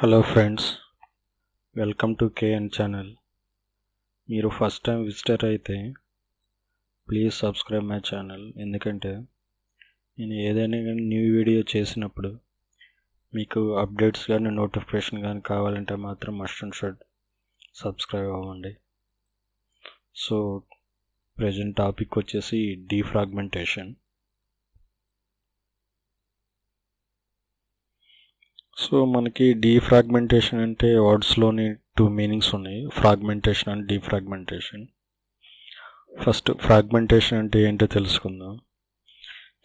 Hello friends, welcome to KN channel. మీరు first time visitor అయితే please subscribe my channel. ఎందుకంటే నేను ఏదైనా కానీ న్యూ వీడియో చేసినప్పుడు మీకు అప్డేట్స్ కానీ నోటిఫికేషన్ కానీ కావాలంటే మాత్రం మస్ట్ అండ్ షుడ్ సబ్స్క్రైబ్ అవ్వండి. సో ప్రజెంట్ టాపిక్ వచ్చేసి డీఫ్రాగ్మెంటేషన్. సో మనకి డీఫ్రాగ్మెంటేషన్ అంటే వర్డ్స్లోని టూ మీనింగ్స్ ఉన్నాయి, fragmentation and defragmentation. First fragmentation అంటే ఏంటో తెలుసుకుందాం.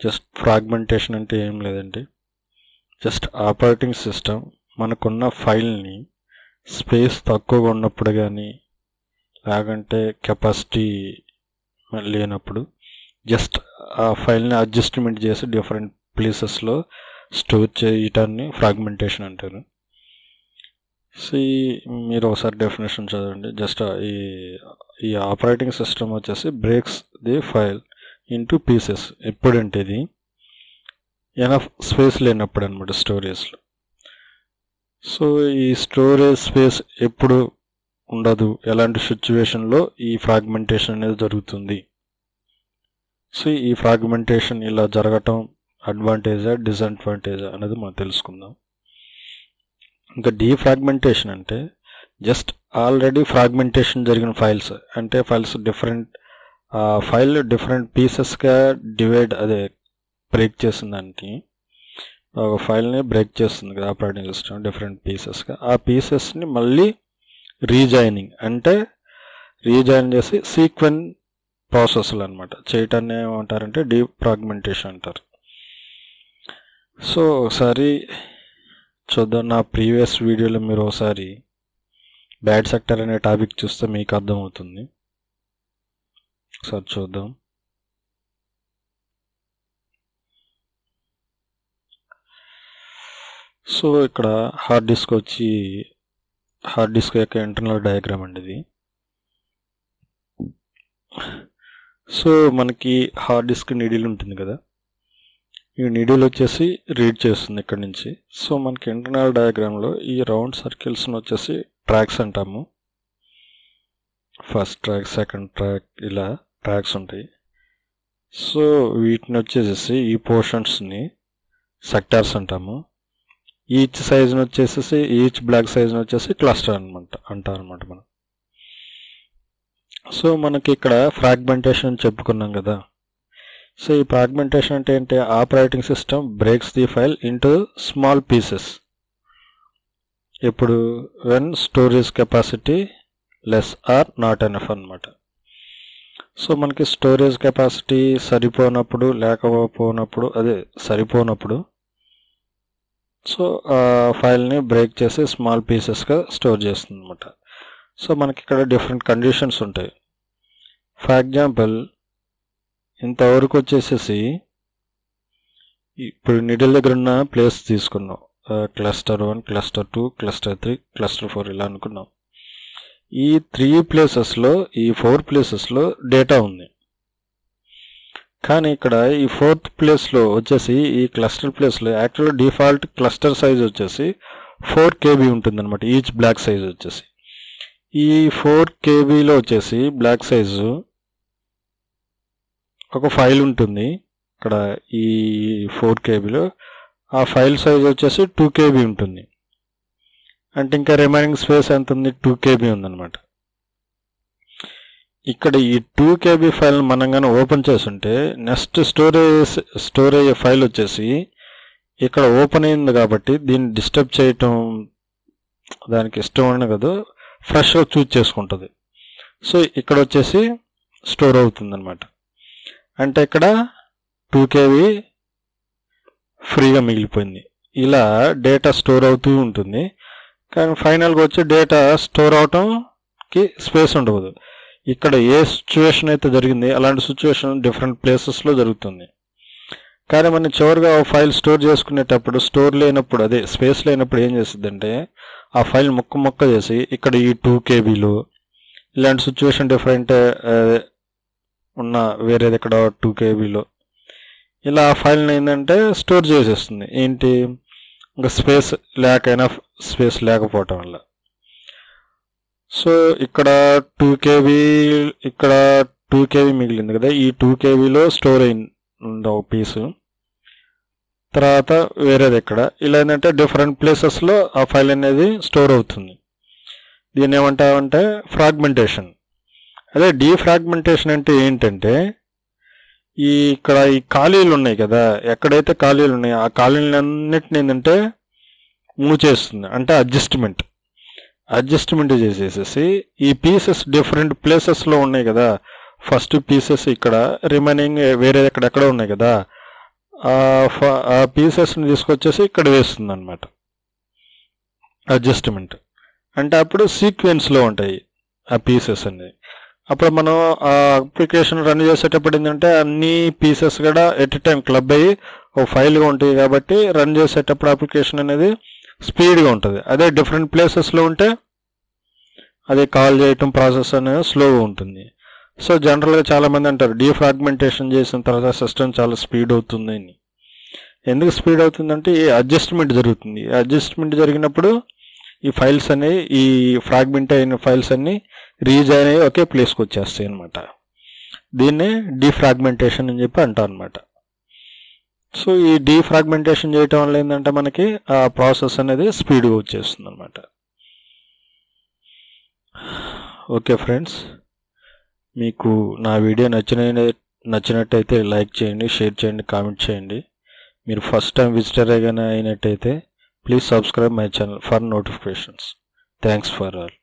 జస్ట్ ఫ్రాగ్మెంటేషన్ అంటే ఏం లేదండి, జస్ట్ ఆపరేటింగ్ సిస్టమ్ మనకున్న ఫైల్ని స్పేస్ తక్కువగా ఉన్నప్పుడు కానీ లేకంటే కెపాసిటీ లేనప్పుడు జస్ట్ ఆ ఫైల్ని అడ్జస్ట్మెంట్ చేసి డిఫరెంట్ ప్లేసెస్లో స్టోర్ చేయటాన్ని ఫ్రాగ్మెంటేషన్ అంటారు. సో మీరు ఒకసారి డెఫినేషన్ చదవండి. జస్ట్ ఈ ఆపరేటింగ్ సిస్టమ్ వచ్చేసి breaks the file into pieces. ఎప్పుడంటే ఇది ఎనఫ్ స్పేస్ లేనప్పుడు అనమాట స్టోరేజ్లో. సో ఈ స్టోరేజ్ స్పేస్ ఎప్పుడు ఉండదు, ఎలాంటి సిచ్యువేషన్లో ఈ ఫ్రాగ్మెంటేషన్ అనేది జరుగుతుంది. సో ఈ ఫ్రాగ్మెంటేషన్ ఇలా జరగటం అడ్వాంటేజా డిసడ్వాంటేజా అనేది మనం తెలుసుకుందాం. ఇంకా డీఫ్రాగ్మెంటేషన్ అంటే జస్ట్ ఆల్రెడీ ఫ్రాగ్మెంటేషన్ జరిగిన ఫైల్స్, అంటే ఫైల్స్ ఫైల్ డిఫరెంట్ పీసెస్గా బ్రేక్ చేసిన దానికి ఒక ఫైల్ని బ్రేక్ చేస్తుంది కదా ఆపరేటింగ్ సిస్టమ్ డిఫరెంట్ పీసెస్గా. ఆ పీసెస్ని మళ్ళీ రీజాయినింగ్ అంటే రీజాయిన్ చేసి సీక్వెన్స్ ప్రాసెస్లు అనమాట చేయటాన్ని ఏమంటారంటే డీఫ్రాగ్మెంటేషన్ అంటారు. సో ఒకసారి చూద్దాం. నా ప్రీవియస్ వీడియోలో మీరు ఒకసారి బ్యాడ్ సెక్టర్ అనే టాపిక్ చూస్తే మీకు అర్థమవుతుంది. ఒకసారి చూద్దాం. సో ఇక్కడ హార్డ్ డిస్క్ యొక్క ఇంటర్నల్ డయాగ్రామ్ అండి ఇది. సో మనకి హార్డ్ డిస్క్ నీడిల్ ఉంటుంది కదా, ఈ నీడిల్ వచ్చేసి రీడ్ చేస్తుంది ఇక్కడ నుంచి. సో మనకి ఇంటర్నల్ డయాగ్రామ్లో ఈ రౌండ్ సర్కిల్స్ని వచ్చేసి ట్రాక్స్ అంటాము. ఫస్ట్ ట్రాక్, సెకండ్ ట్రాక్, ఇలా ట్రాక్స్ ఉంటాయి. సో వీటిని వచ్చేసి ఈ పోర్షన్స్ని సెక్టార్స్ అంటాము. ఈచ్ సైజ్ని వచ్చేసి ఈచ్ బ్లాక్ సైజ్ని వచ్చేసి క్లస్టర్ అంటారనమాట మనం. సో మనకి ఇక్కడ ఫ్రాగ్మెంటేషన్ చెప్పుకున్నాం కదా. సో ఈ ఫ్రాగ్మెంటేషన్ అంటే ఏంటి? Operating system breaks the file into small pieces. ఎప్పుడు? When storage capacity less or not enough అనమాట. సో మనకి స్టోరేజ్ కెపాసిటీ సరిపోనప్పుడు సరిపోనప్పుడు సో ఆ ఫైల్ని బ్రేక్ చేసి స్మాల్ పీసెస్గా స్టోర్ చేస్తుంది అనమాట. సో మనకి ఇక్కడ డిఫరెంట్ కండిషన్స్ ఉంటాయి. ఫర్ ఎగ్జాంపుల్ ఇంతవరకు వచ్చేసేసి ఇప్పుడు నీడిల్ దగ్గర ఉన్న ప్లేస్ తీసుకున్నాం, క్లస్టర్ 1, క్లస్టర్ 2, క్లస్టర్ 3, క్లస్టర్ 4 ఇలా అనుకున్నాం. ఈ 3 ప్లేసెస్లో ఈ 4 ప్లేసెస్లో డేటా ఉంది. కానీ ఇక్కడ ఈ 4th ప్లేస్లో వచ్చేసి ఈ క్లస్టర్ ప్లేస్లో యాక్చువల్గా డిఫాల్ట్ క్లస్టర్ సైజ్ వచ్చేసి 4 KB ఉంటుంది అనమాట. ఈచ్ బ్లాక్ సైజ్ వచ్చేసి ఈ 4 KBలో వచ్చేసి బ్లాక్ సైజు ఒక ఫైల్ ఉంటుంది. ఇక్కడ ఈ 4 KBలో ఆ ఫైల్ సైజ్ వచ్చేసి 2 KB ఉంటుంది. అంటే ఇంకా రిమైనింగ్ స్పేస్ ఎంత ఉంది? 2 KB ఉందన్నమాట. ఇక్కడ ఈ 2 KB ఫైల్ మనం కానీ ఓపెన్ చేస్తుంటే నెక్స్ట్ స్టోర్ అయ్యే ఫైల్ వచ్చేసి ఇక్కడ ఓపెన్ అయింది కాబట్టి దీన్ని డిస్టర్బ్ చేయటం దానికి ఇష్టం ఉండదు కదా, ఫ్రెష్గా చూజ్ చేసుకుంటుంది. సో ఇక్కడ వచ్చేసి స్టోర్ అవుతుంది అనమాట. అంటే ఇక్కడ 2 KB ఫ్రీగా మిగిలిపోయింది. ఇలా డేటా స్టోర్ అవుతూ ఉంటుంది. కానీ ఫైనల్గా వచ్చి డేటా స్టోర్ అవటంకి స్పేస్ ఉండదు. ఇక్కడ ఏ సిచ్యువేషన్ అయితే జరిగింది అలాంటి సిచ్యువేషన్ డిఫరెంట్ ప్లేసెస్లో జరుగుతుంది. కానీ మనం చివరిగా ఫైల్ స్టోర్ చేసుకునేటప్పుడు స్పేస్ లేనప్పుడు ఏం చేస్తుందంటే ఆ ఫైల్ ముక్క చేసి ఇక్కడ ఈ 2 KBలో ఇలాంటి సిచ్యువేషన్ డిఫరెంట్ ఉన్న వేరేది ఇక్కడ 2 KBలో ఇలా ఫైల్ని ఏంటంటే స్టోర్ చేసేస్తుంది. ఏంటి? ఇంకా స్పేస్ లేకపోవటం వల్ల. సో ఇక్కడ 2 KB ఇక్కడ 2 KB మిగిలింది కదా, ఈ 2 KBలో స్టోర్ అయింది ఒక పీసు. తర్వాత వేరేది ఇక్కడ ఇలా ఏంటంటే డిఫరెంట్ ప్లేసెస్లో ఆ ఫైల్ అనేది స్టోర్ అవుతుంది. దీన్ని ఏమంటామంటే ఫ్రాగ్మెంటేషన్. అదే డీఫ్రాగ్మెంటేషన్ అంటే ఏంటంటే ఇక్కడ ఈ ఖాళీలు ఉన్నాయి కదా, ఎక్కడైతే ఖాళీలు ఉన్నాయో ఆ ఖాళీలన్నిటిని ఏంటంటే మూవ్ చేస్తుంది, అంటే అడ్జస్ట్మెంట్ చేసేసేసి ఈ పీసెస్ డిఫరెంట్ ప్లేసెస్లో ఉన్నాయి కదా, ఫస్ట్ పీసెస్ ఇక్కడ రిమైనింగ్ వేరే ఎక్కడెక్కడ ఉన్నాయి కదా, ఆ పీసెస్ని తీసుకొచ్చేసి ఇక్కడ వేస్తుంది అనమాట అడ్జస్ట్మెంట్. అంటే అప్పుడు సీక్వెన్స్లో ఉంటాయి ఆ పీసెస్ అనేది. అప్పుడు మనం ఆ అప్లికేషన్ రన్ చేసేటప్పుడు ఏంటంటే అన్ని పీసెస్ కూడా ఎట్ టైం క్లబ్ అయ్యి ఒక ఫైల్గా ఉంటాయి కాబట్టి రన్ చేసేటప్పుడు అప్లికేషన్ అనేది స్పీడ్గా ఉంటుంది. అదే డిఫరెంట్ ప్లేసెస్లో ఉంటే అది కాల్ చేయటం ప్రాసెస్ అనేది స్లోగా ఉంటుంది. సో జనరల్గా చాలామంది అంటారు డీఫ్రాగ్మెంటేషన్ చేసిన తర్వాత సిస్టమ్ చాలా స్పీడ్ అవుతుంది అని. ఎందుకు స్పీడ్ అవుతుందంటే ఈ అడ్జస్ట్మెంట్ జరుగుతుంది. ఈ అడ్జస్ట్మెంట్ జరిగినప్పుడు ఈ ఫైల్స్ అనేవి, ఈ ఫ్రాగ్మెంట్ అయిన ఫైల్స్ అన్ని రీజాయిన్ అయ్యి ఒకే ప్లేస్కి వచ్చేస్తాయి అనమాట. దీన్నే డీఫ్రాగ్మెంటేషన్ అని చెప్పి అంటారు అనమాట. సో ఈ డీఫ్రాగ్మెంటేషన్ చేయటం వల్ల ఏంటంటే మనకి ఆ ప్రాసెస్ అనేది స్పీడ్గా వచ్చేస్తుంది అనమాట. ఓకే ఫ్రెండ్స్, మీకు నా వీడియో నచ్చినట్టయితే లైక్ చేయండి, షేర్ చేయండి, కామెంట్ చేయండి. మీరు ఫస్ట్ టైం విజిటర్ అయినట్టయితే please subscribe my channel for notifications. Thanks for all.